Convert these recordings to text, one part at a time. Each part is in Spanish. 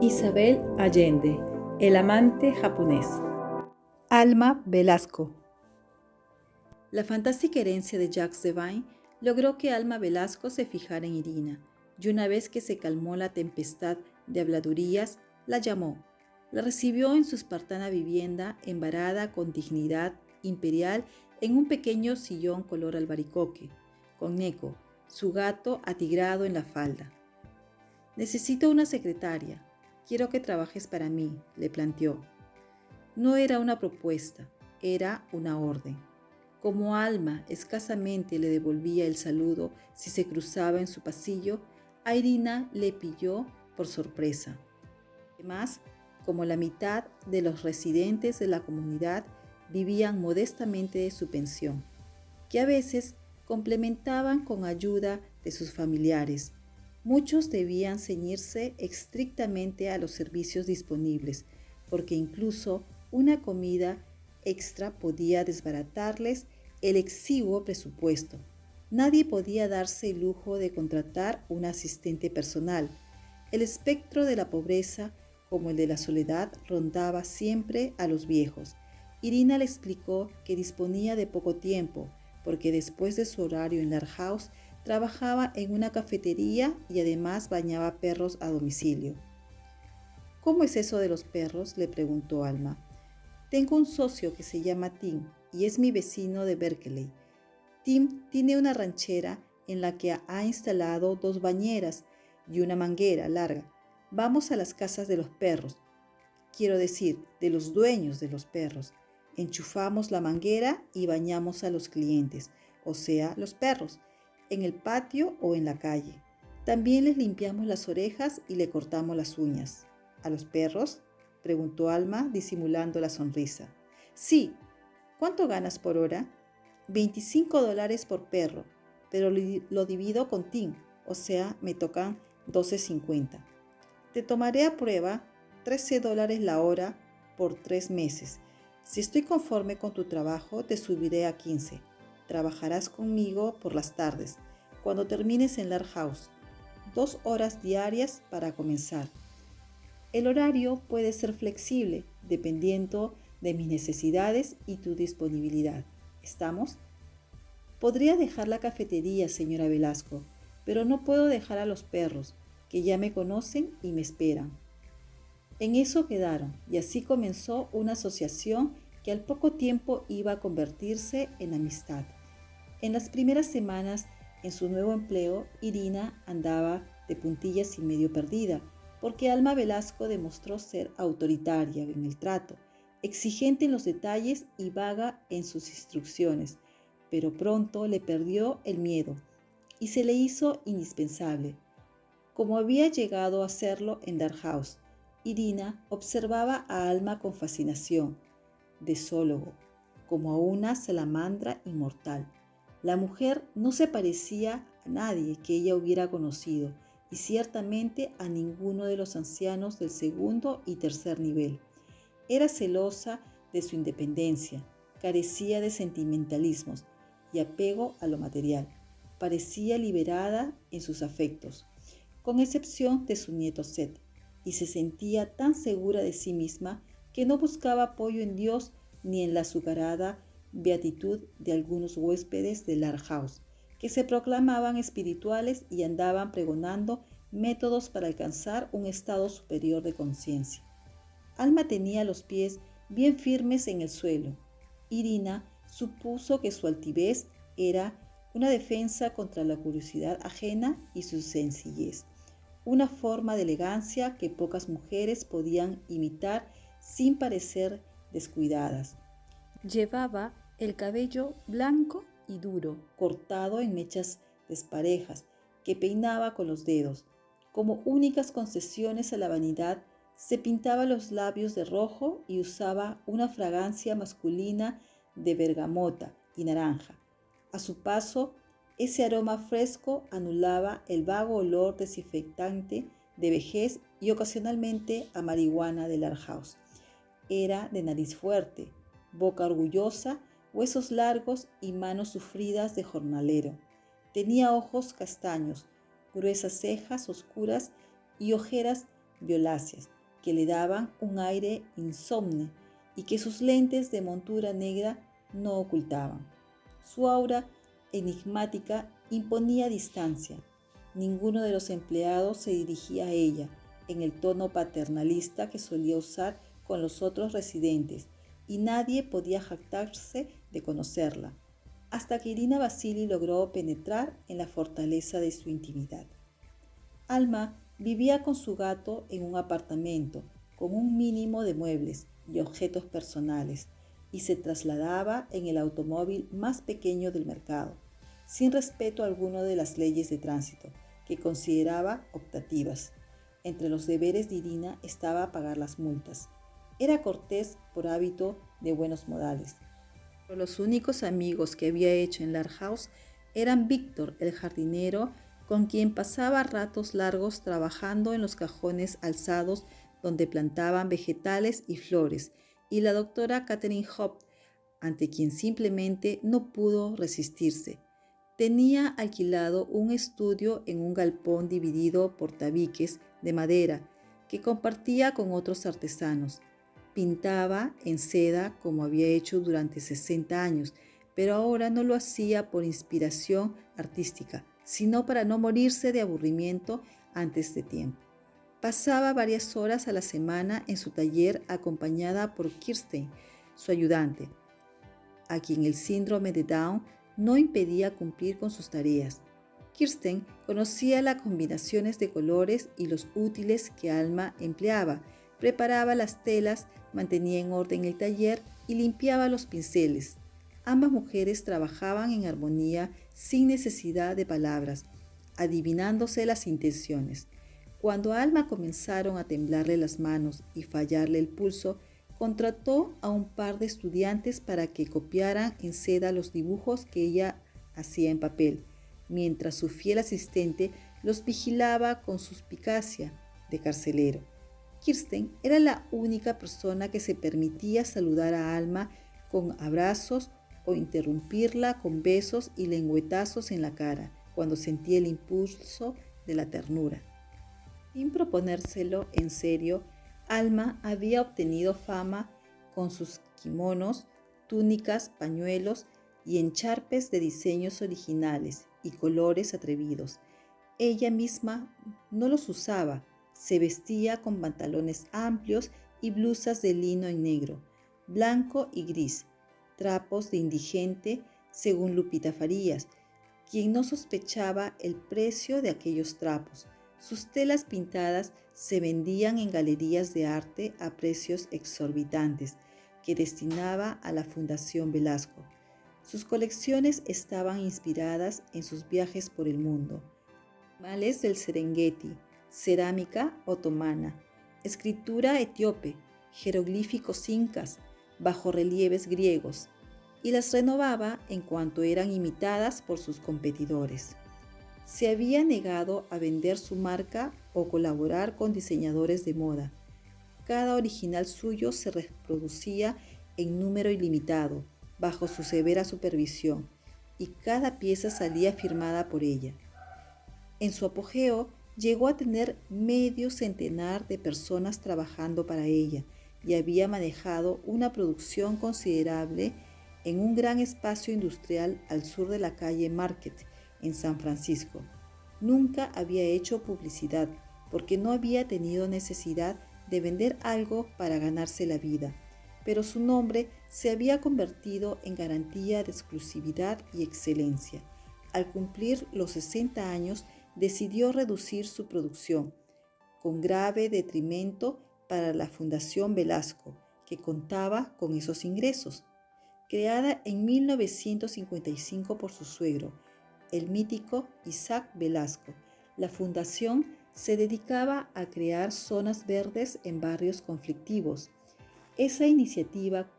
Isabel Allende, el amante japonés. Alma Velasco. La fantástica herencia de Jacques Devine logró que Alma Velasco se fijara en Irina, y una vez que se calmó la tempestad de habladurías, la llamó. La recibió en su espartana vivienda, embarada con dignidad imperial en un pequeño sillón color albaricoque, con Neko, su gato atigrado en la falda. «Necesito una secretaria. Quiero que trabajes para mí», le planteó. No era una propuesta, era una orden. Como Alma escasamente le devolvía el saludo si se cruzaba en su pasillo, a Irina le pilló por sorpresa. Además, como la mitad de los residentes de la comunidad vivían modestamente de su pensión, que a veces complementaban con ayuda de sus familiares, muchos debían ceñirse estrictamente a los servicios disponibles, porque incluso una comida extra podía desbaratarles el exiguo presupuesto. Nadie podía darse el lujo de contratar un asistente personal. El espectro de la pobreza, como el de la soledad, rondaba siempre a los viejos. Irina le explicó que disponía de poco tiempo, porque después de su horario en Lar House, trabajaba en una cafetería y además bañaba perros a domicilio. «¿Cómo es eso de los perros?», le preguntó Alma. «Tengo un socio que se llama Tim y es mi vecino de Berkeley. Tim tiene una ranchera en la que ha instalado 2 bañeras y una manguera larga. Vamos a las casas de los perros, quiero decir, de los dueños de los perros. Enchufamos la manguera y bañamos a los clientes, o sea, los perros, en el patio o en la calle. También les limpiamos las orejas y le cortamos las uñas». «¿A los perros?», preguntó Alma, disimulando la sonrisa. «Sí». «¿Cuánto ganas por hora?». $25 por perro, pero lo divido con Tim, o sea, me tocan $12.50. Te tomaré a prueba $13 la hora por 3 meses. Si estoy conforme con tu trabajo, te subiré a 15. Trabajarás conmigo por las tardes, cuando termines en Lar House. 2 horas diarias para comenzar. El horario puede ser flexible, dependiendo de mis necesidades y tu disponibilidad. ¿Estamos? «Podría dejar la cafetería, señora Velasco, pero no puedo dejar a los perros, que ya me conocen y me esperan». En eso quedaron, y así comenzó una asociación que al poco tiempo iba a convertirse en amistad. En las primeras semanas, en su nuevo empleo, Irina andaba de puntillas y medio perdida, porque Alma Velasco demostró ser autoritaria en el trato, exigente en los detalles y vaga en sus instrucciones, pero pronto le perdió el miedo y se le hizo indispensable, como había llegado a hacerlo en Lar House. Irina observaba a Alma con fascinación, de zoólogo, como a una salamandra inmortal. La mujer no se parecía a nadie que ella hubiera conocido, y ciertamente a ninguno de los ancianos del segundo y tercer nivel. Era celosa de su independencia, carecía de sentimentalismos y apego a lo material. Parecía liberada en sus afectos, con excepción de su nieto Seth, y se sentía tan segura de sí misma que no buscaba apoyo en Dios ni en la azucarada beatitud de algunos huéspedes de Lar House, que se proclamaban espirituales y andaban pregonando métodos para alcanzar un estado superior de conciencia. Alma tenía los pies bien firmes en el suelo. Irina supuso que su altivez era una defensa contra la curiosidad ajena y su sencillez, una forma de elegancia que pocas mujeres podían imitar sin parecer descuidadas. Llevaba el cabello blanco y duro, cortado en mechas desparejas, que peinaba con los dedos. Como únicas concesiones a la vanidad, se pintaba los labios de rojo y usaba una fragancia masculina de bergamota y naranja. A su paso, ese aroma fresco anulaba el vago olor desinfectante de vejez y ocasionalmente a marihuana de Lar House. Era de nariz fuerte, boca orgullosa, huesos largos y manos sufridas de jornalero. Tenía ojos castaños, gruesas cejas oscuras y ojeras violáceas que le daban un aire insomne y que sus lentes de montura negra no ocultaban. Su aura enigmática imponía distancia. Ninguno de los empleados se dirigía a ella en el tono paternalista que solía usar con los otros residentes, y nadie podía jactarse de conocerla, hasta que Irina Bassili logró penetrar en la fortaleza de su intimidad. Alma vivía con su gato en un apartamento con un mínimo de muebles y objetos personales, y se trasladaba en el automóvil más pequeño del mercado, sin respeto alguno de las leyes de tránsito, que consideraba optativas. Entre los deberes de Irina estaba pagar las multas. Era cortés por hábito de buenos modales. Pero los únicos amigos que había hecho en Lark House eran Víctor, el jardinero, con quien pasaba ratos largos trabajando en los cajones alzados donde plantaban vegetales y flores, y la doctora Catherine Hope, ante quien simplemente no pudo resistirse. Tenía alquilado un estudio en un galpón dividido por tabiques de madera que compartía con otros artesanos. Pintaba en seda como había hecho durante 60 años, pero ahora no lo hacía por inspiración artística, sino para no morirse de aburrimiento antes de tiempo. Pasaba varias horas a la semana en su taller acompañada por Kirsten, su ayudante, a quien el síndrome de Down no impedía cumplir con sus tareas. Kirsten conocía las combinaciones de colores y los útiles que Alma empleaba, preparaba las telas, mantenía en orden el taller y limpiaba los pinceles. Ambas mujeres trabajaban en armonía sin necesidad de palabras, adivinándose las intenciones. Cuando a Alma comenzaron a temblarle las manos y fallarle el pulso, contrató a un par de estudiantes para que copiaran en seda los dibujos que ella hacía en papel, mientras su fiel asistente los vigilaba con suspicacia de carcelero. Kirsten era la única persona que se permitía saludar a Alma con abrazos o interrumpirla con besos y lengüetazos en la cara cuando sentía el impulso de la ternura. Sin proponérselo en serio, Alma había obtenido fama con sus kimonos, túnicas, pañuelos y encharpes de diseños originales y colores atrevidos. Ella misma no los usaba, se vestía con pantalones amplios y blusas de lino en negro, blanco y gris, trapos de indigente, según Lupita Farías, quien no sospechaba el precio de aquellos trapos. Sus telas pintadas se vendían en galerías de arte a precios exorbitantes que destinaba a la Fundación Velasco. Sus colecciones estaban inspiradas en sus viajes por el mundo. Animales del Serengeti, cerámica otomana, escritura etíope, jeroglíficos incas, bajorrelieves griegos, y las renovaba en cuanto eran imitadas por sus competidores. Se había negado a vender su marca o colaborar con diseñadores de moda. Cada original suyo se reproducía en número ilimitado, bajo su severa supervisión, y cada pieza salía firmada por ella. En su apogeo, llegó a tener medio centenar de personas trabajando para ella y había manejado una producción considerable en un gran espacio industrial al sur de la calle Market, en San Francisco. Nunca había hecho publicidad porque no había tenido necesidad de vender algo para ganarse la vida, pero su nombre se había convertido en garantía de exclusividad y excelencia. Al cumplir los 60 años, decidió reducir su producción, con grave detrimento para la Fundación Velasco, que contaba con esos ingresos. Creada en 1955 por su suegro, el mítico Isaac Velasco, la fundación se dedicaba a crear zonas verdes en barrios conflictivos. Esa iniciativa,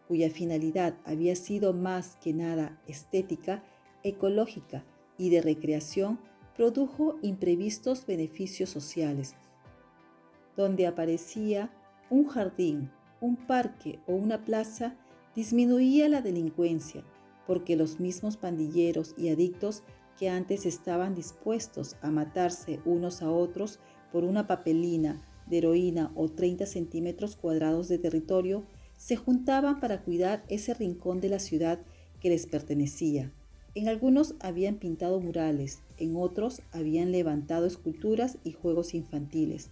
cuya finalidad había sido más que nada estética, ecológica y de recreación, produjo imprevistos beneficios sociales. Donde aparecía un jardín, un parque o una plaza, disminuía la delincuencia, porque los mismos pandilleros y adictos que antes estaban dispuestos a matarse unos a otros por una papelina de heroína o 30 centímetros cuadrados de territorio se juntaban para cuidar ese rincón de la ciudad que les pertenecía. En algunos habían pintado murales, en otros habían levantado esculturas y juegos infantiles.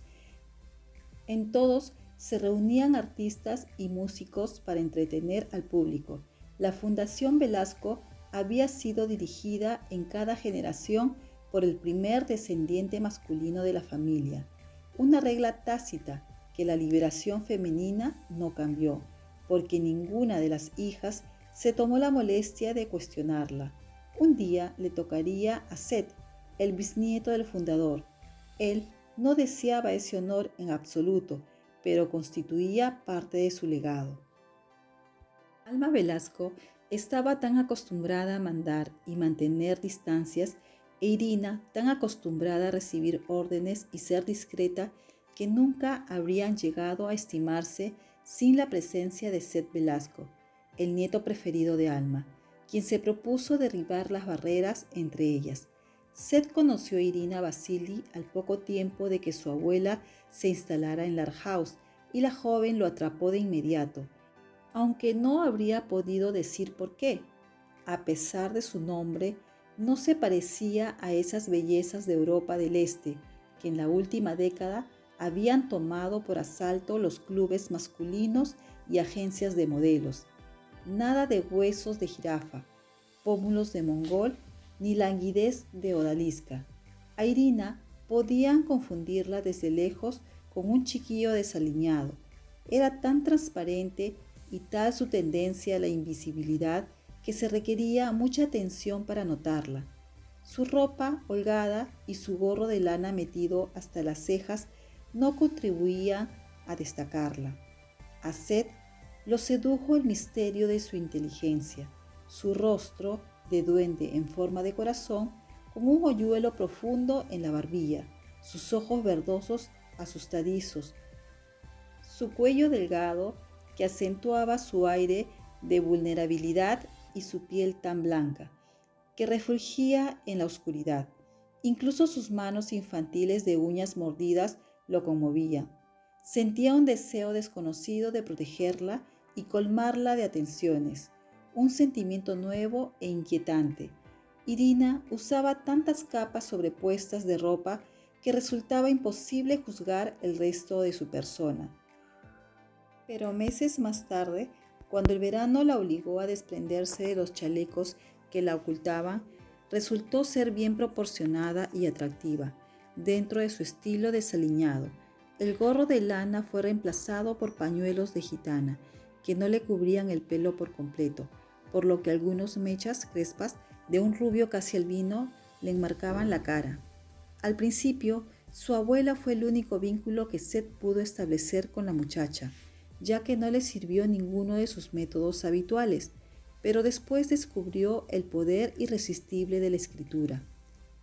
En todos se reunían artistas y músicos para entretener al público. La Fundación Velasco había sido dirigida en cada generación por el primer descendiente masculino de la familia, una regla tácita que la liberación femenina no cambió, porque ninguna de las hijas se tomó la molestia de cuestionarla. Un día le tocaría a Seth, el bisnieto del fundador. Él no deseaba ese honor en absoluto, pero constituía parte de su legado. Alma Velasco estaba tan acostumbrada a mandar y mantener distancias, e Irina tan acostumbrada a recibir órdenes y ser discreta, que nunca habrían llegado a estimarse sin la presencia de Seth Velasco, el nieto preferido de Alma, quien se propuso derribar las barreras entre ellas. Seth conoció a Irina Vasili al poco tiempo de que su abuela se instalara en Large House, y la joven lo atrapó de inmediato, aunque no habría podido decir por qué. A pesar de su nombre, no se parecía a esas bellezas de Europa del Este, que en la última década habían tomado por asalto los clubes masculinos y agencias de modelos. Nada de huesos de jirafa, pómulos de mongol, ni languidez de odalisca. A Irina podían confundirla desde lejos con un chiquillo desaliñado. Era tan transparente y tal su tendencia a la invisibilidad que se requería mucha atención para notarla. Su ropa holgada y su gorro de lana metido hasta las cejas no contribuían a destacarla. A Seth lo sedujo el misterio de su inteligencia, su rostro de duende en forma de corazón, con un hoyuelo profundo en la barbilla, sus ojos verdosos asustadizos, su cuello delgado que acentuaba su aire de vulnerabilidad y su piel tan blanca, que refulgía en la oscuridad. Incluso sus manos infantiles de uñas mordidas lo conmovían. Sentía un deseo desconocido de protegerla y colmarla de atenciones, un sentimiento nuevo e inquietante. Irina usaba tantas capas sobrepuestas de ropa que resultaba imposible juzgar el resto de su persona. Pero meses más tarde, cuando el verano la obligó a desprenderse de los chalecos que la ocultaban, resultó ser bien proporcionada y atractiva, dentro de su estilo desaliñado. El gorro de lana fue reemplazado por pañuelos de gitana, que no le cubrían el pelo por completo, por lo que algunas mechas crespas de un rubio casi albino le enmarcaban la cara. Al principio, su abuela fue el único vínculo que Seth pudo establecer con la muchacha, ya que no le sirvió ninguno de sus métodos habituales, pero después descubrió el poder irresistible de la escritura.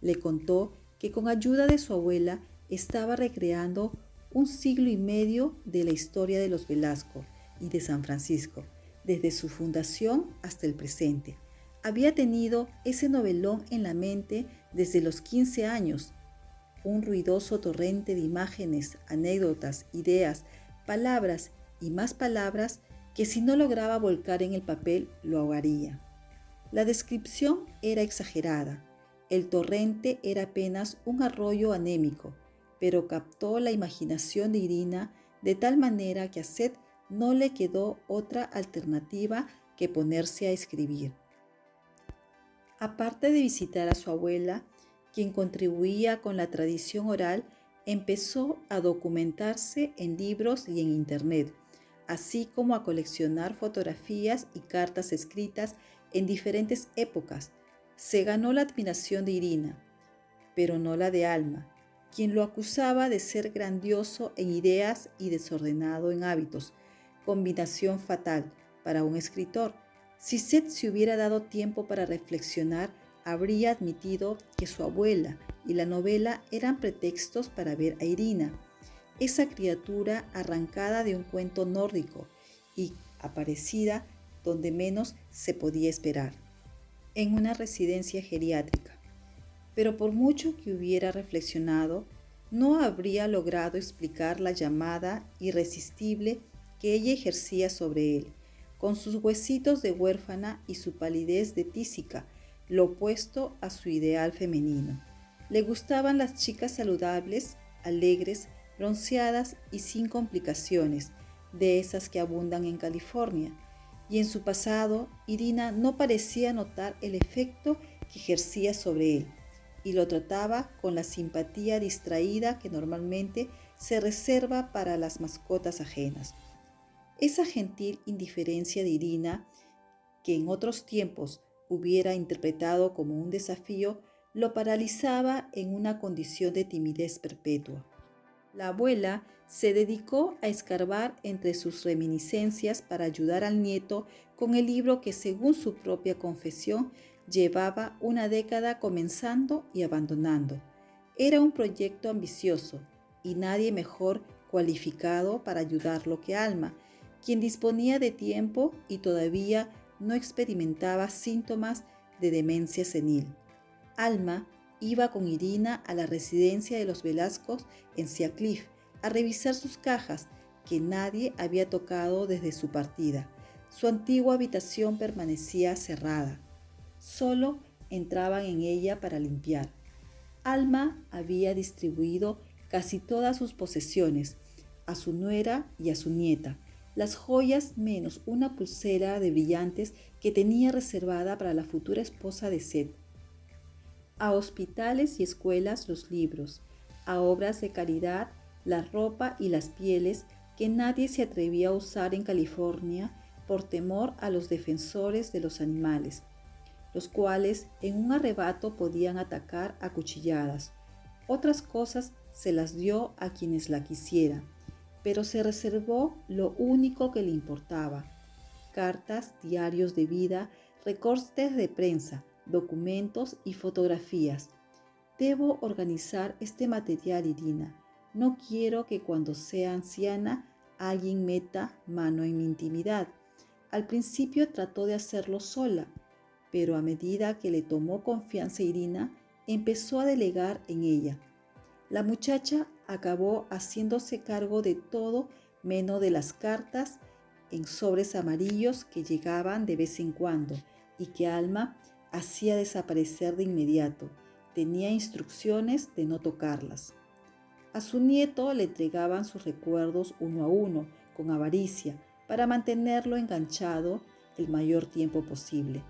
Le contó que con ayuda de su abuela estaba recreando un siglo y medio de la historia de los Velasco y de San Francisco, desde su fundación hasta el presente. Había tenido ese novelón en la mente desde los 15 años, un ruidoso torrente de imágenes, anécdotas, ideas, palabras y más palabras que si no lograba volcar en el papel lo ahogaría. La descripción era exagerada. El torrente era apenas un arroyo anémico, pero captó la imaginación de Irina de tal manera que a Seth no le quedó otra alternativa que ponerse a escribir. Aparte de visitar a su abuela, quien contribuía con la tradición oral, empezó a documentarse en libros y en internet, así como a coleccionar fotografías y cartas escritas en diferentes épocas. Se ganó la admiración de Irina, pero no la de Alma, quien lo acusaba de ser grandioso en ideas y desordenado en hábitos, combinación fatal para un escritor. Si Seth se hubiera dado tiempo para reflexionar, habría admitido que su abuela y la novela eran pretextos para ver a Irina, esa criatura arrancada de un cuento nórdico y aparecida donde menos se podía esperar, en una residencia geriátrica. Pero por mucho que hubiera reflexionado, no habría logrado explicar la llamada irresistible que ella ejercía sobre él, con sus huesitos de huérfana y su palidez de tísica, lo opuesto a su ideal femenino. Le gustaban las chicas saludables, alegres, bronceadas y sin complicaciones, de esas que abundan en California. Y en su pasado, Irina no parecía notar el efecto que ejercía sobre él, y lo trataba con la simpatía distraída que normalmente se reserva para las mascotas ajenas. Esa gentil indiferencia de Irina, que en otros tiempos hubiera interpretado como un desafío, lo paralizaba en una condición de timidez perpetua. La abuela se dedicó a escarbar entre sus reminiscencias para ayudar al nieto con el libro que, según su propia confesión, llevaba una década comenzando y abandonando. Era un proyecto ambicioso y nadie mejor cualificado para ayudarlo que Alma, quien disponía de tiempo y todavía no experimentaba síntomas de demencia senil. Alma iba con Irina a la residencia de los Velascos en Sea Cliff a revisar sus cajas que nadie había tocado desde su partida. Su antigua habitación permanecía cerrada. Solo entraban en ella para limpiar. Alma había distribuido casi todas sus posesiones a su nuera y a su nieta, las joyas menos una pulsera de brillantes que tenía reservada para la futura esposa de Seth. A hospitales y escuelas los libros, a obras de caridad la ropa y las pieles que nadie se atrevía a usar en California por temor a los defensores de los animales, los cuales en un arrebato podían atacar a cuchilladas. Otras cosas se las dio a quienes la quisieran, pero se reservó lo único que le importaba: cartas, diarios de vida, recortes de prensa, documentos y fotografías. Debo organizar este material, Irina. No quiero que cuando sea anciana alguien meta mano en mi intimidad. Al principio trató de hacerlo sola, pero a medida que le tomó confianza Irina, empezó a delegar en ella. La muchacha acabó haciéndose cargo de todo menos de las cartas en sobres amarillos que llegaban de vez en cuando y que Alma hacía desaparecer de inmediato. Tenía instrucciones de no tocarlas. A su nieto le entregaban sus recuerdos uno a uno, con avaricia, para mantenerlo enganchado el mayor tiempo posible,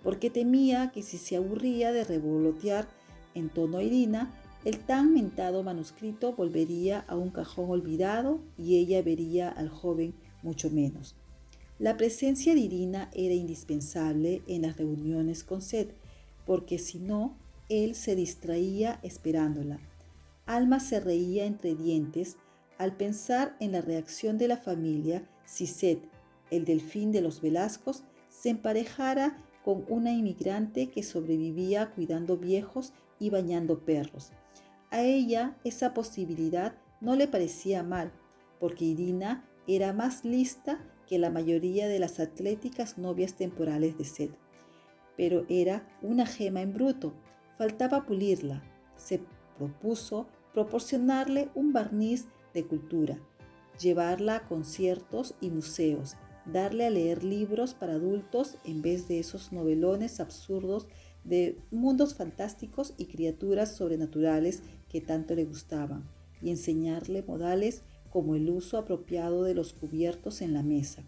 porque temía que si se aburría de revolotear en tono a Irina, el tan mentado manuscrito volvería a un cajón olvidado y ella vería al joven mucho menos. La presencia de Irina era indispensable en las reuniones con Seth, porque si no, él se distraía esperándola. Alma se reía entre dientes al pensar en la reacción de la familia si Seth, el delfín de los Velascos, se emparejara con una inmigrante que sobrevivía cuidando viejos y bañando perros. A ella esa posibilidad no le parecía mal, porque Irina era más lista que la mayoría de las atléticas novias temporales de Seth. Pero era una gema en bruto, faltaba pulirla. Se propuso proporcionarle un barniz de cultura, llevarla a conciertos y museos, darle a leer libros para adultos en vez de esos novelones absurdos de mundos fantásticos y criaturas sobrenaturales que tanto le gustaban, y enseñarle modales como el uso apropiado de los cubiertos en la mesa,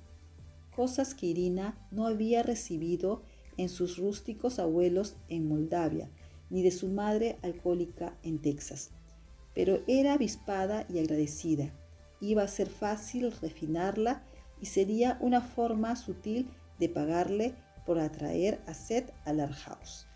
cosas que Irina no había recibido en sus rústicos abuelos en Moldavia, ni de su madre alcohólica en Texas. Pero era avispada y agradecida. Iba a ser fácil refinarla y sería una forma sutil de pagarle por atraer a Seth al Art House.